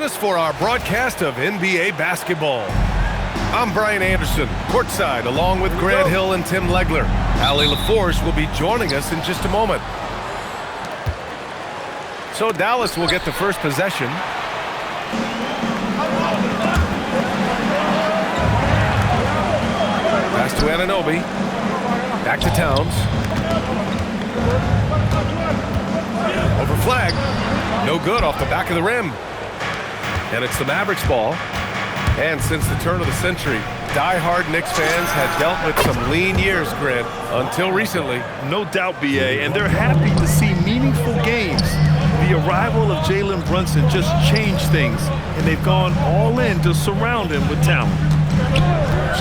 us for our broadcast of NBA basketball. I'm Brian Anderson, courtside, along with Grant Hill and Tim Legler. Allie LaForce will be joining us in just a moment. So Dallas will get the first possession. Pass to Anunoby. Back to Towns. Over flag. No good off the back of the rim. And it's the Mavericks ball. And since the turn of the century, die-hard Knicks fans had dealt with some lean years, Grant, until recently. No doubt, BA, and they're happy to see meaningful games. The arrival of Jalen Brunson just changed things, and they've gone all in to surround him with talent.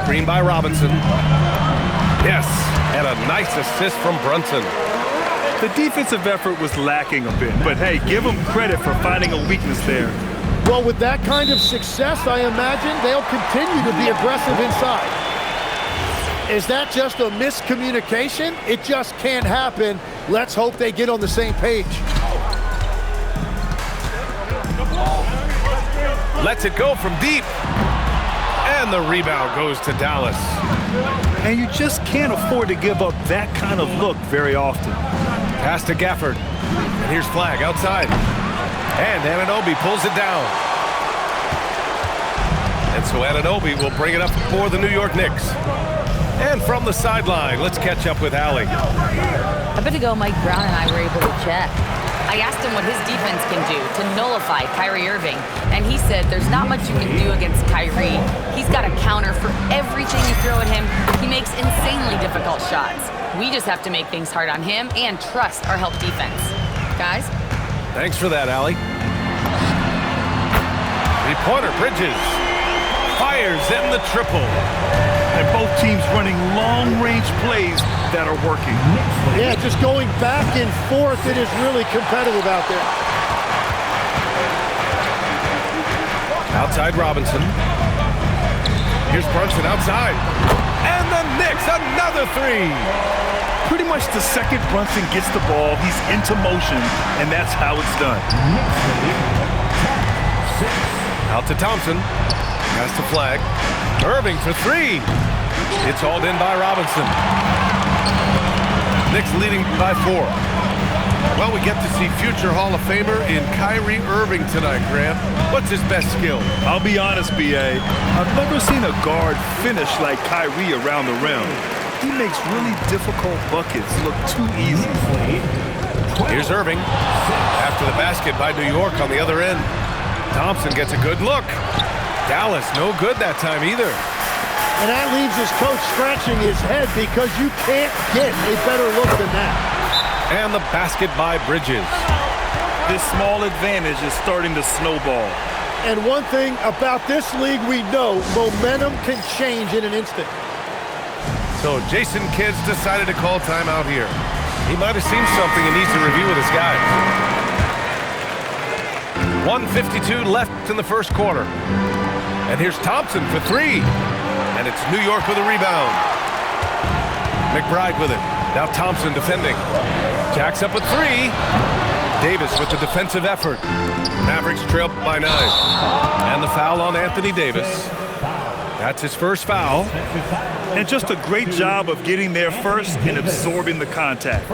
Screen by Robinson. Yes, and a nice assist from Brunson. The defensive effort was lacking a bit, but hey, give them credit for finding a weakness there. Well, with that kind of success, I imagine they'll continue to be aggressive inside. Is that just a miscommunication? It just can't happen. Let's hope they get on the same page. Lets it go from deep. And the rebound goes to Dallas. And you just can't afford to give up that kind of look very often. Pass to Gafford. And here's Flag outside. And Anunoby pulls it down. And so Anunoby will bring it up for the New York Knicks. And from the sideline, let's catch up with Allie. A bit ago, Mike Brown and I were able to chat. I asked him what his defense can do to nullify Kyrie Irving, and he said there's not much you can do against Kyrie. He's got a counter for everything you throw at him. He makes insanely difficult shots. We just have to make things hard on him and trust our help defense. Guys? Thanks for that, Allie. Three-pointer, Bridges. Fires in the triple. And both teams running long-range plays that are working. Yeah, just going back and forth. It is really competitive out there. Outside Robinson. Here's Brunson outside. And the Knicks, another three. Pretty much the second Brunson gets the ball, he's into motion, and that's how it's done. Out to Thompson. Pass to Flag. Irving for three. It's hauled in by Robinson. Knicks leading by 4. Well, we get to see future Hall of Famer in Kyrie Irving tonight, Grant. What's his best skill? I'll be honest, BA. I've never seen a guard finish like Kyrie around the rim. He makes really difficult buckets look too easy. Here's Irving. After the basket by New York on the other end. Thompson gets a good look. Dallas, no good that time either. And that leaves his coach scratching his head because you can't get a better look than that. And the basket by Bridges. This small advantage is starting to snowball. And one thing about this league we know, momentum can change in an instant. So Jason Kidd's decided to call timeout here. He might have seen something and needs to review with his guys. 1:52 left in the first quarter. And here's Thompson for three. And it's New York with a rebound. McBride with it. Now Thompson defending. Jacks up with three. Davis with the defensive effort. Mavericks trail by 9. And the foul on Anthony Davis. That's his first foul. And just a great job of getting there first and absorbing the contact.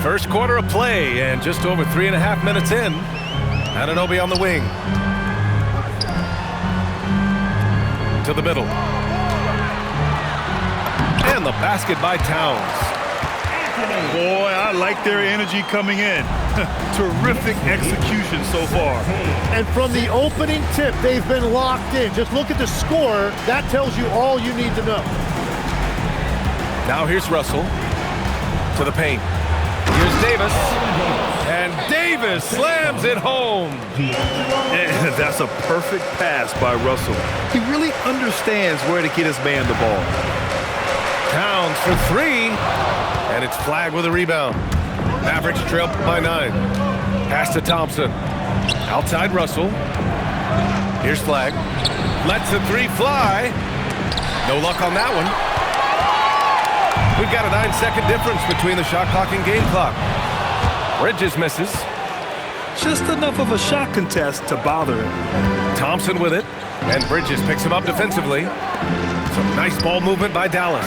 First quarter of play and just over 3.5 minutes in. Anunoby on the wing. To the middle. And the basket by Towns. Boy, I like their energy coming in. Terrific execution so far. And from the opening tip, they've been locked in. Just look at the score. That tells you all you need to know. Now here's Russell. To the paint. Here's Davis. And Davis slams it home. And that's a perfect pass by Russell. He really understands where to get his man the ball. Towns for three. And it's Flag with a rebound. Mavericks trail by 9. Pass to Thompson. Outside Russell. Here's Flag. Lets the three fly. No luck on that one. We've got a 9-second difference between the shot clock and game clock. Bridges misses. Just enough of a shot contest to bother him. Thompson with it. And Bridges picks him up defensively. Some nice ball movement by Dallas.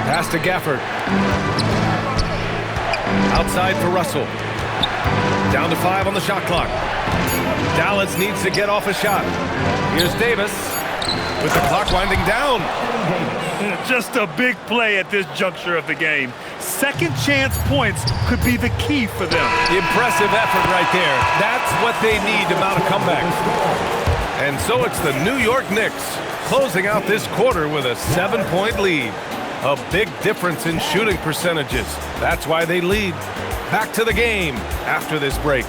Pass to Gafford. Outside for Russell. Down to 5 on the shot clock. Dallas needs to get off a shot. Here's Davis with the clock winding down. Just a big play at this juncture of the game. Second chance points could be the key for them. Impressive effort right there. That's what they need to mount a comeback. And so it's the New York Knicks closing out this quarter with a 7-point lead. A big difference in shooting percentages. That's why they lead. Back to the game after this break.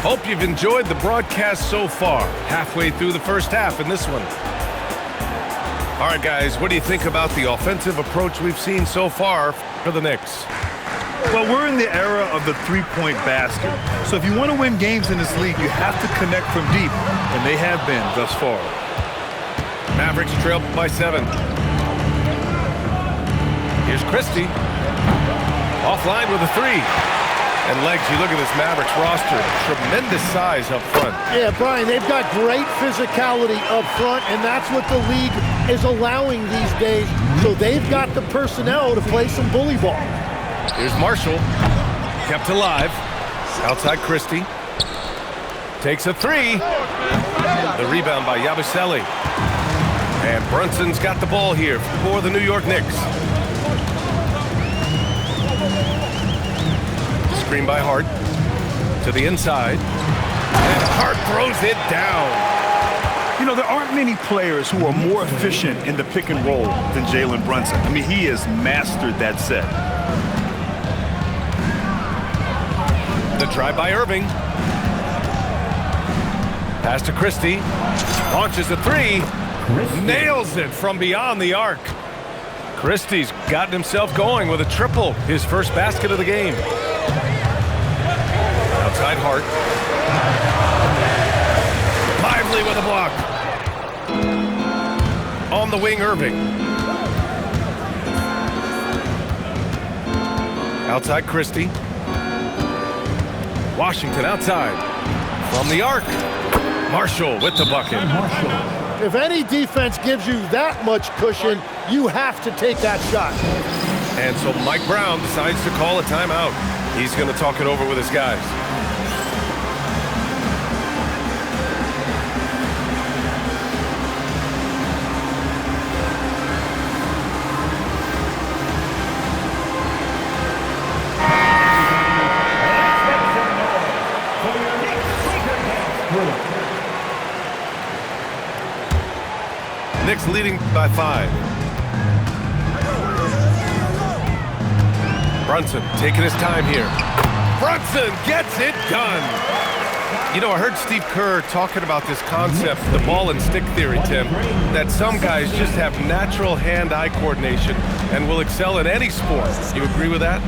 Hope you've enjoyed the broadcast so far. Halfway through the first half in this one. All right, guys, what do you think about the offensive approach we've seen so far for the Knicks? Well, we're in the era of the three-point basket. So if you want to win games in this league, you have to connect from deep, and they have been thus far. Mavericks trail by 7. Here's Christie. Offline with a 3. And legs, you look at this Mavericks roster, tremendous size up front. Yeah, Brian, they've got great physicality up front, and that's what the league is allowing these days. So they've got the personnel to play some bully ball. Here's Marshall, kept alive. Outside Christie. Takes a 3. The rebound by Yabusele. And Brunson's got the ball here for the New York Knicks. Screen by Hart to the inside, and Hart throws it down. You know, there aren't many players who are more efficient in the pick and roll than Jalen Brunson. I mean, he has mastered that set. The drive by Irving. Pass to Christie. Launches a 3. Nails it from beyond the arc. Christie's gotten himself going with a triple, his first basket of the game. Outside Hart. Lively with a block. On the wing, Irving. Outside Christie. Washington outside. From the arc. Marshall with the bucket. If any defense gives you that much cushion, you have to take that shot. And so Mike Brown decides to call a timeout. He's going to talk it over with his guys. Knicks leading by 5. Brunson taking his time here. Brunson gets it done. You know, I heard Steve Kerr talking about this concept, the ball and stick theory, Tim, that some guys just have natural hand-eye coordination and will excel in any sport. You agree with that?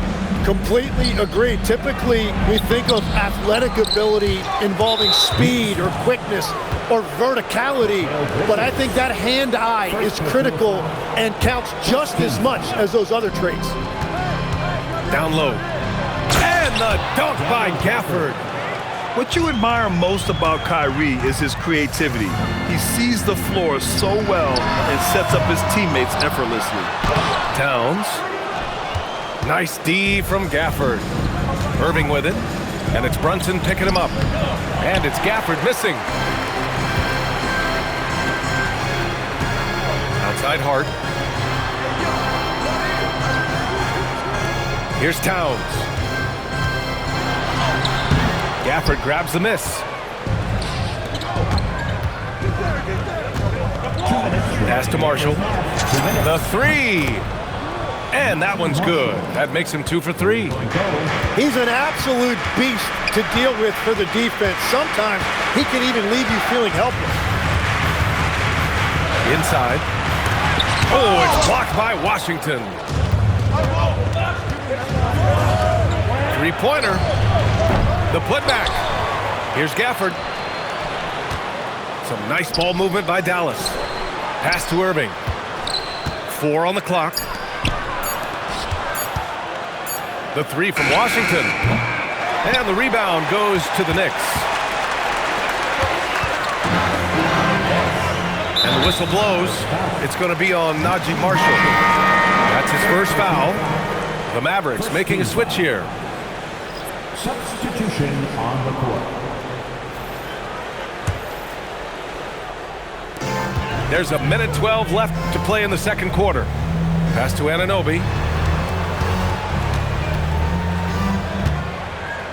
Completely agree. Typically, we think of athletic ability involving speed or quickness or verticality, but I think that hand-eye is critical and counts just as much as those other traits. Down low. And the dunk by Gafford. What you admire most about Kyrie is his creativity. He sees the floor so well and sets up his teammates effortlessly. Towns. Nice D from Gafford. Irving with it. And it's Brunson picking him up. And it's Gafford missing. Outside Hart. Here's Towns. Gafford grabs the miss. Pass to Marshall. The 3. And that one's good. That makes him 2 for 3. He's an absolute beast to deal with for the defense. Sometimes he can even leave you feeling helpless. Inside. Oh, it's blocked by Washington. Three-pointer. The putback. Here's Gafford. Some nice ball movement by Dallas. Pass to Irving. 4 on the clock. The 3 from Washington. And the rebound goes to the Knicks. And the whistle blows. It's going to be on Najee Marshall. That's his first foul. The Mavericks making a switch here. Substitution on the court. There's a minute 12 left to play in the second quarter. Pass to Anunoby.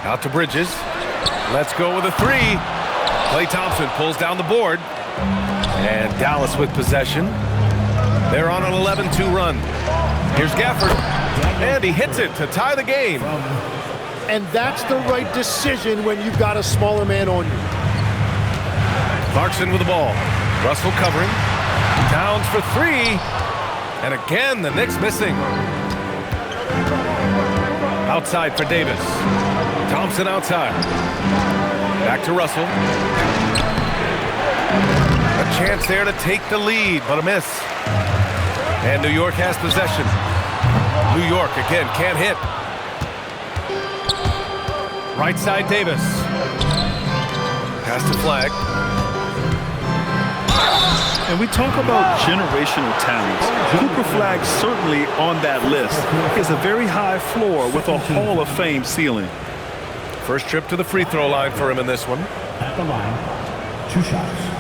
Out to Bridges. Let's go with a 3. Klay Thompson pulls down the board. And Dallas with possession. They're on an 11-2 run. Here's Gafford. And he hits it to tie the game. And that's the right decision when you've got a smaller man on you. Clarkson with the ball. Russell covering. Towns for 3. And again, the Knicks missing. Outside for Davis. Thompson outside. Back to Russell. A chance there to take the lead, but a miss. And New York has possession. New York again can't hit. Right side Davis. Pass to Flag. And we talk about generational talents. Cooper Flag certainly on that list. He has a very high floor with a Hall of Fame ceiling. First trip to the free throw line for him in this one. At the line, 2 shots.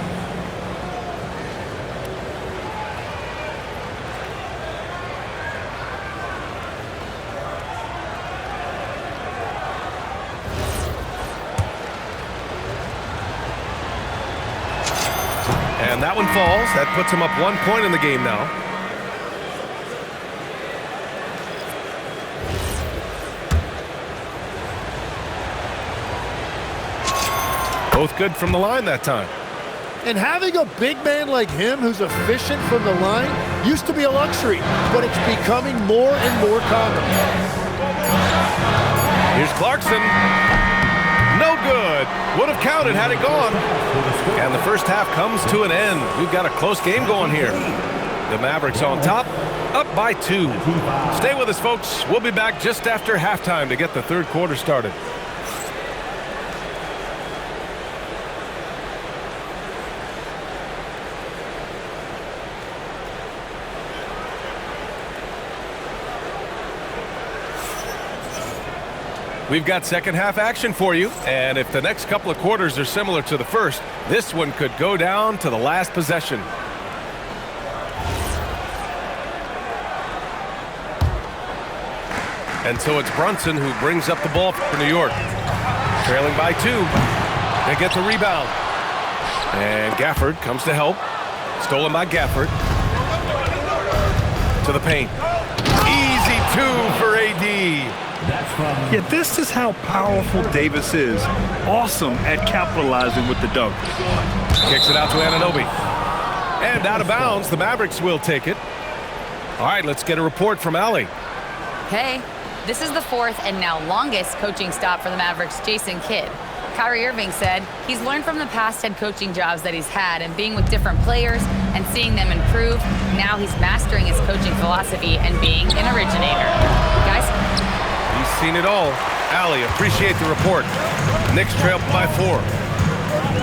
And that one falls. That puts him up 1 point in the game now. Both good from the line that time. And having a big man like him who's efficient from the line used to be a luxury, but it's becoming more and more common. Here's Clarkson. No good. Would have counted had it gone. And the first half comes to an end. We've got a close game going here. The Mavericks on top, up by 2. Stay with us, folks. We'll be back just after halftime to get the third quarter started. We've got second half action for you, and if the next couple of quarters are similar to the first, this one could go down to the last possession. And so it's Brunson who brings up the ball for New York. Trailing by 2. They get the rebound. And Gafford comes to help. Stolen by Gafford. To the paint. Easy 2 for AD. Yeah, this is how powerful Davis is. Awesome at capitalizing with the dunk. Kicks it out to Anunoby. And out of bounds, the Mavericks will take it. All right, let's get a report from Allie. Hey, this is the 4th and now longest coaching stop for the Mavericks' Jason Kidd. Kyrie Irving said he's learned from the past head coaching jobs that he's had and being with different players and seeing them improve. Now he's mastering his coaching philosophy and being an originator. Guys? He's seen it all. Allie, appreciate the report. Knicks trailed by 4.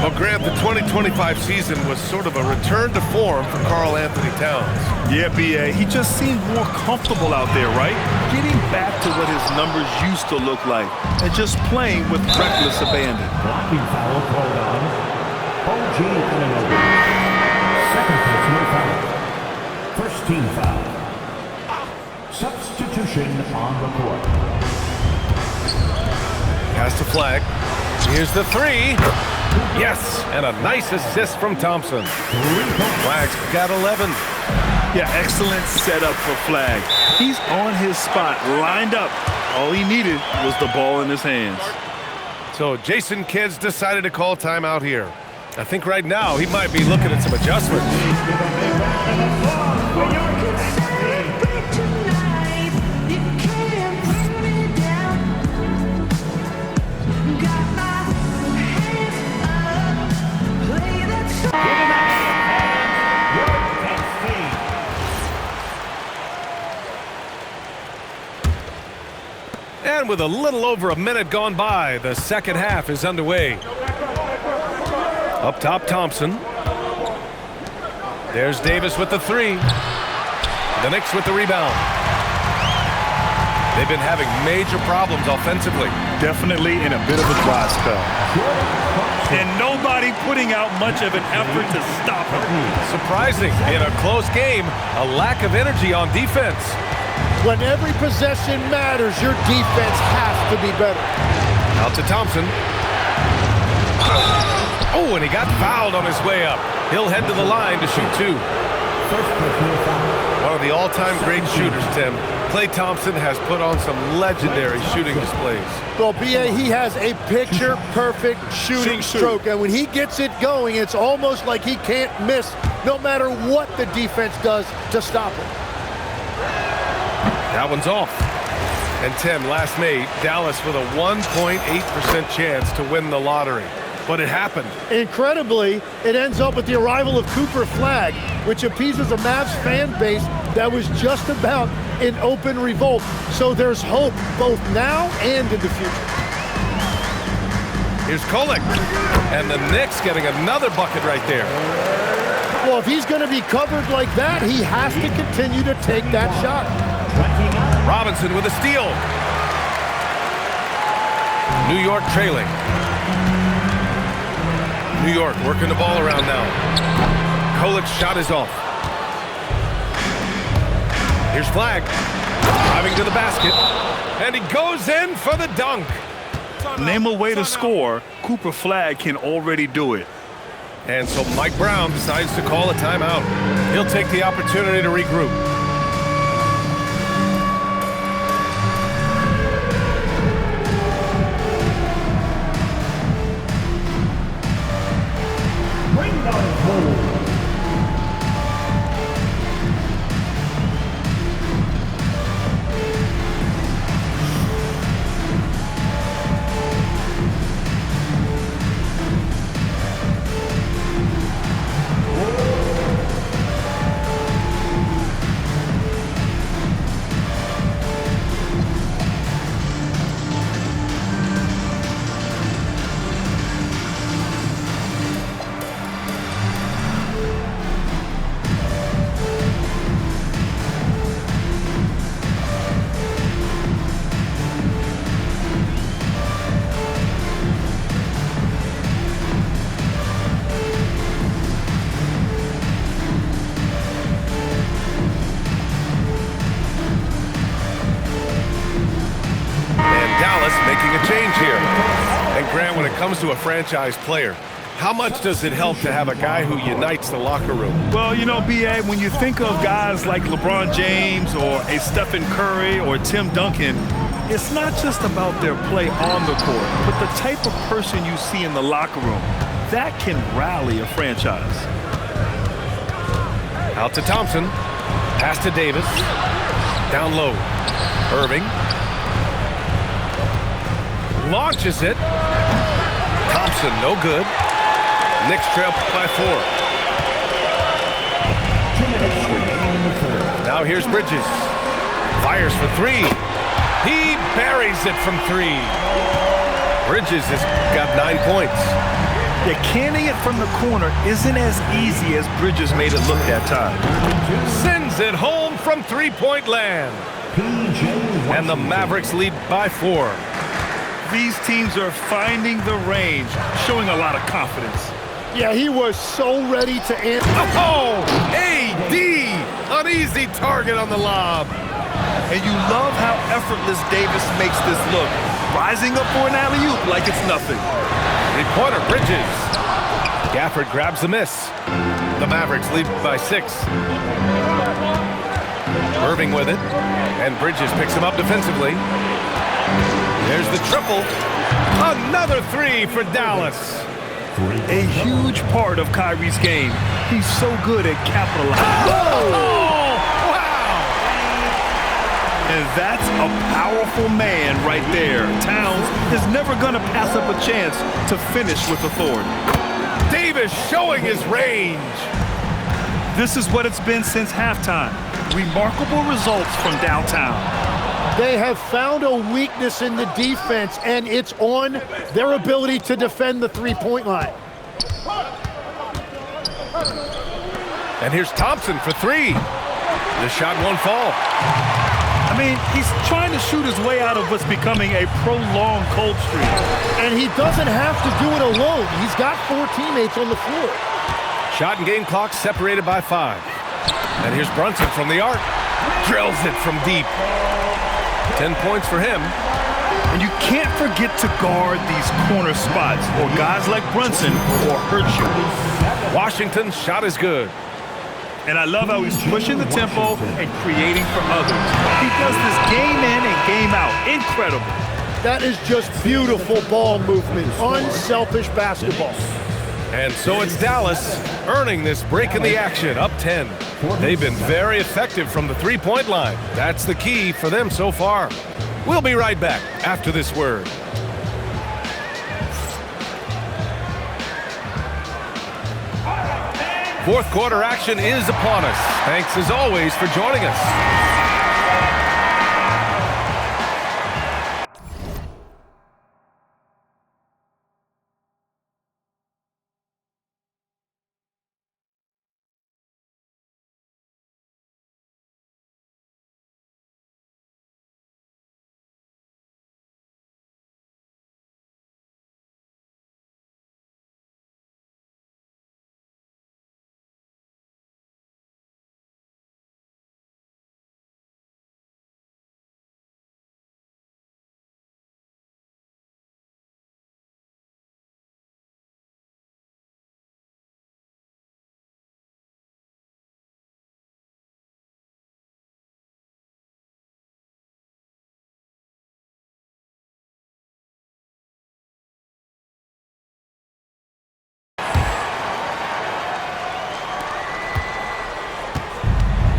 Well, Grant, the 2025 season was sort of a return to form for Karl Anthony Towns. Yeah, B.A., he just seemed more comfortable out there, right? Getting back to what his numbers used to look like and just playing with reckless abandon. Blocking foul called on OG Anunoby. Second personal foul. First team foul. Substitution on the court. Pass to Flag. Here's the 3. Yes, and a nice assist from Thompson. Flag's got 11. Yeah, excellent setup for Flag. He's on his spot, lined up. All he needed was the ball in his hands. So Jason Kidd's decided to call timeout here. I think right now he might be looking at some adjustments. And with a little over a minute gone by, the second half is underway. Up top, Thompson. There's Davis with the three. The Knicks with the rebound. They've been having major problems offensively. Definitely in a bit of a dry spell. And nobody putting out much of an effort to stop him. Surprising, in a close game, a lack of energy on defense. When every possession matters, your defense has to be better. Out to Thompson. Oh, and he got fouled on his way up. He'll head to the line to shoot two. One of the all-time great shooters, Tim. Klay Thompson has put on some legendary shooting displays. Well, B.A., he has a picture-perfect shooting stroke, and when he gets it going, it's almost like he can't miss no matter what the defense does to stop him. That one's off. And Tim, last night, Dallas with a 1.8% chance to win the lottery. But it happened. Incredibly, it ends up with the arrival of Cooper Flagg, which appeases a Mavs fan base that was just about in open revolt. So there's hope both now and in the future. Here's Kolek. And the Knicks getting another bucket right there. Well, if he's going to be covered like that, he has to continue to take that shot. Robinson with a steal. New York trailing. New York working the ball around now. Kolik's shot is off. Here's Flagg. Driving to the basket. And he goes in for the dunk. Name a way to score, Cooper Flagg can already do it. And so Mike Brown decides to call a timeout. He'll take the opportunity to regroup. Making a change here. And Grant, when it comes to a franchise player, how much does it help to have a guy who unites the locker room? Well, you know, B.A., when you think of guys like LeBron James or a Stephen Curry or Tim Duncan, it's not just about their play on the court, but the type of person you see in the locker room. That can rally a franchise. Out to Thompson. Pass to Davis. Down low. Irving. Launches it. Thompson, no good. Knicks trail by 4. Now here's Bridges. Fires for 3. He buries it from 3. Bridges has got 9 points. Yeah, canning it from the corner isn't as easy as Bridges made it look that time. Sends it home from three-point land. And the Mavericks lead by 4. These teams are finding the range, showing a lot of confidence. Yeah, he was so ready to answer. Oh, AD! An easy target on the lob. And you love how effortless Davis makes this look. Rising up for an alley-oop like it's nothing. Three-pointer, Bridges. Gafford grabs the miss. The Mavericks lead by 6. Irving with it. And Bridges picks him up defensively. There's the triple. Another 3 for Dallas. A huge part of Kyrie's game. He's so good at capitalizing. Oh, wow! And that's a powerful man right there. Towns is never going to pass up a chance to finish with authority. Davis showing his range. This is what it's been since halftime. Remarkable results from downtown. They have found a weakness in the defense, and it's on their ability to defend the three-point line. And here's Thompson for three. The shot won't fall. I mean, he's trying to shoot his way out of what's becoming a prolonged cold streak. And he doesn't have to do it alone. He's got 4 teammates on the floor. Shot and game clock separated by 5. And here's Brunson from the arc. Drills it from deep. 10 points for him. And you can't forget to guard these corner spots, or guys like Brunson will hurt you. Washington's shot is good. And I love how he's pushing the tempo and creating for others. He does this game in and game out. Incredible. That is just beautiful ball movement. Unselfish basketball. And so it's Dallas earning this break in the action, up 10. They've been very effective from the three-point line. That's the key for them so far. We'll be right back after this word. Fourth quarter action is upon us. Thanks as always for joining us.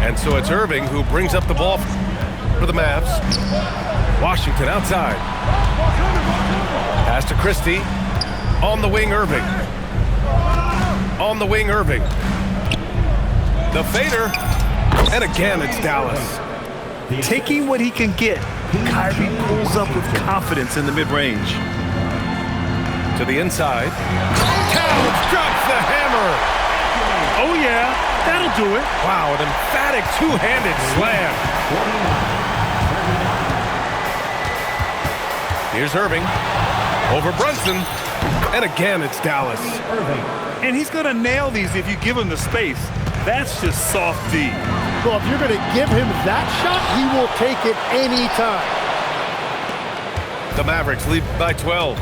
And so it's Irving who brings up the ball for the Mavs. Washington outside. Pass to Christie. On the wing, Irving. On the wing, Irving. The fader. And again, it's Dallas. Taking what he can get, Kyrie pulls up with confidence in the mid-range. To the inside. Towns drops the hammer. Oh, yeah, that'll do it. Wow, an emphatic two-handed slam. Here's Irving. Over Brunson. And again, it's Dallas. And he's going to nail these if you give him the space. That's just soft D. Well, if you're going to give him that shot, he will take it any time. The Mavericks lead by 12.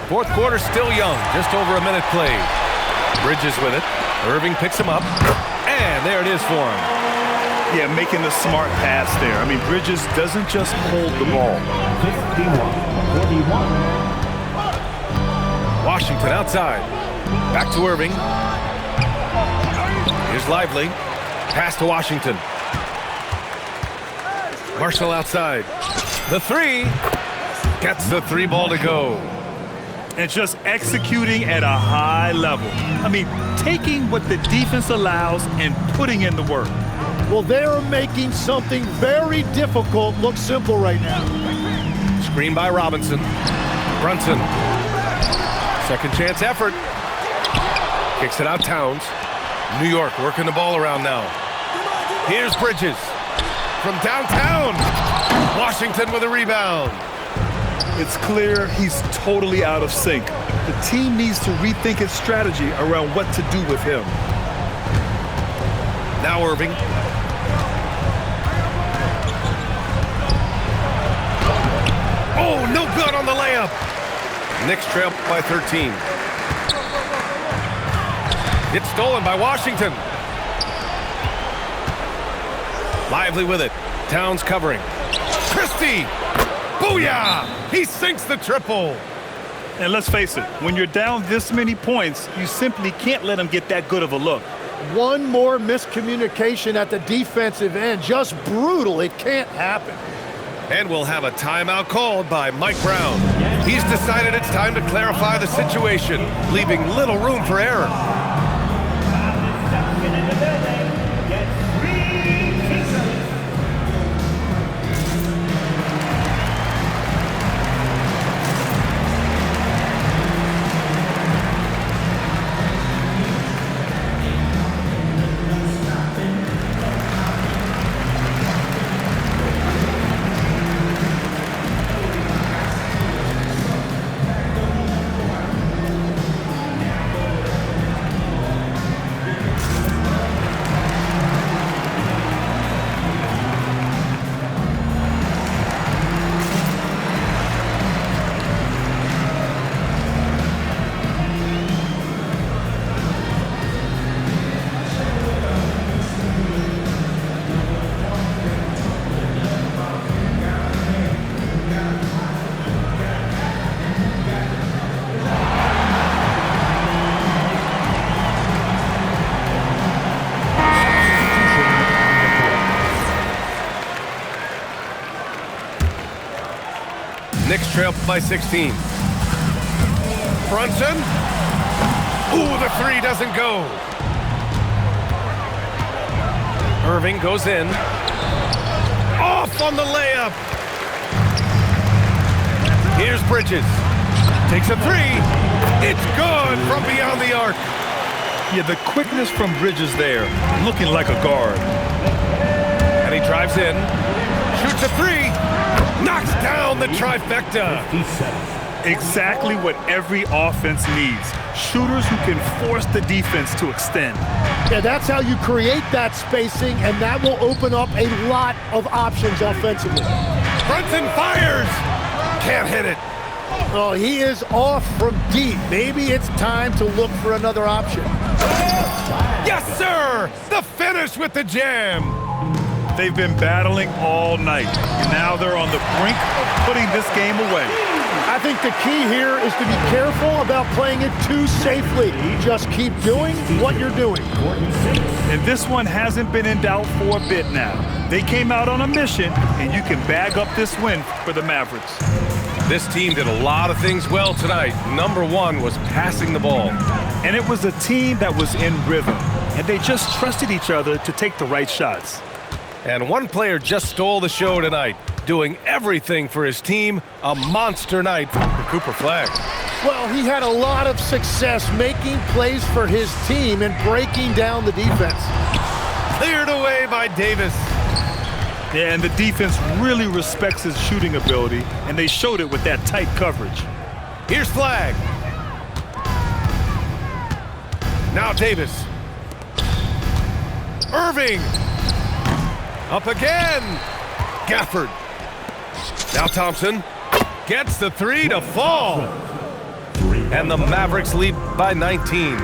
Fourth quarter still young, just over a minute played. Bridges with it. Irving picks him up. And there it is for him. Yeah, making the smart pass there. I mean, Bridges doesn't just hold the ball. 51-41. Washington outside. Back to Irving. Here's Lively. Pass to Washington. Marshall outside. The three. Gets the three ball to go. And just executing at a high level. I mean, taking what the defense allows and putting in the work. Well, they're making something very difficult look simple right now. Screen by Robinson. Brunson. Second chance effort. Kicks it out Towns. New York working the ball around now. Here's Bridges. From downtown. Washington with a rebound. It's clear he's totally out of sync. The team needs to rethink its strategy around what to do with him. Now Irving. Oh, no good on the layup. Knicks trail by 13. It's stolen by Washington. Lively with it. Towns covering. Christie. Booyah! He sinks the triple. And let's face it, when you're down this many points, you simply can't let him get that good of a look. One more miscommunication at the defensive end. Just brutal. It can't happen. And we'll have a timeout called by Mike Brown. He's decided it's time to clarify the situation, leaving little room for error. Knicks trail by 16. Brunson. Ooh, the three doesn't go. Irving goes in. Off on the layup. Here's Bridges. Takes a three. It's good from beyond the arc. Yeah, the quickness from Bridges there, looking like a guard. And he drives in. Shoots a three. Knocks down the trifecta. Exactly what every offense needs. Shooters who can force the defense to extend. Yeah, that's how you create that spacing, and that will open up a lot of options offensively. Brunson fires. Can't hit it. Oh, he is off from deep. Maybe it's time to look for another option. Yes, sir! The finish with the jam. They've been battling all night. Now they're on the brink of putting this game away. I think the key here is to be careful about playing it too safely. Just keep doing what you're doing. And this one hasn't been in doubt for a bit now. They came out on a mission, and you can bag up this win for the Mavericks. This team did a lot of things well tonight. Number one was passing the ball. And it was a team that was in rhythm, and they just trusted each other to take the right shots. And one player just stole the show tonight, doing everything for his team. A monster night for Cooper Flagg. Well, he had a lot of success making plays for his team and breaking down the defense. Cleared away by Davis. Yeah, and the defense really respects his shooting ability, and they showed it with that tight coverage. Here's Flagg. Now Davis. Irving. Up again. Gafford. Now Thompson. Gets the three to fall. And the Mavericks lead by 19.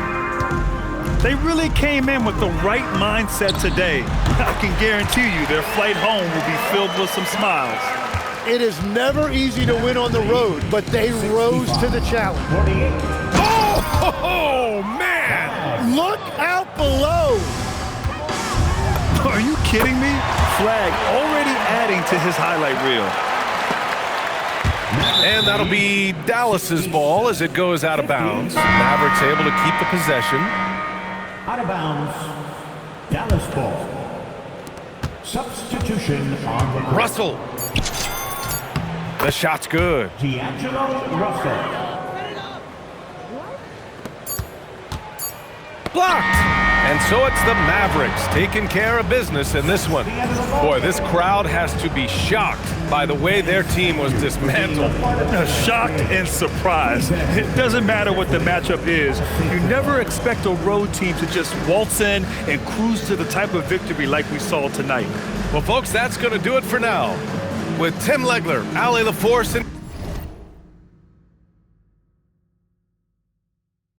They really came in with the right mindset today. I can guarantee you their flight home will be filled with some smiles. It is never easy to win on the road, but they rose to the challenge. Oh, man! Look out below. Are you kidding me? Flagg already adding to his highlight reel. And that'll be Dallas's ball as it goes out of bounds. Mavericks able to keep the possession. Out of bounds, Dallas ball. Substitution on the court. Russell. The shot's good. D'Angelo Russell. Blocked. And so it's the Mavericks taking care of business in this one. Boy, this crowd has to be shocked by the way their team was dismantled. Shocked and surprised. It doesn't matter what the matchup is. You never expect a road team to just waltz in and cruise to the type of victory like we saw tonight. Well, folks, that's going to do it for now. With Tim Legler, Allie LaForce, and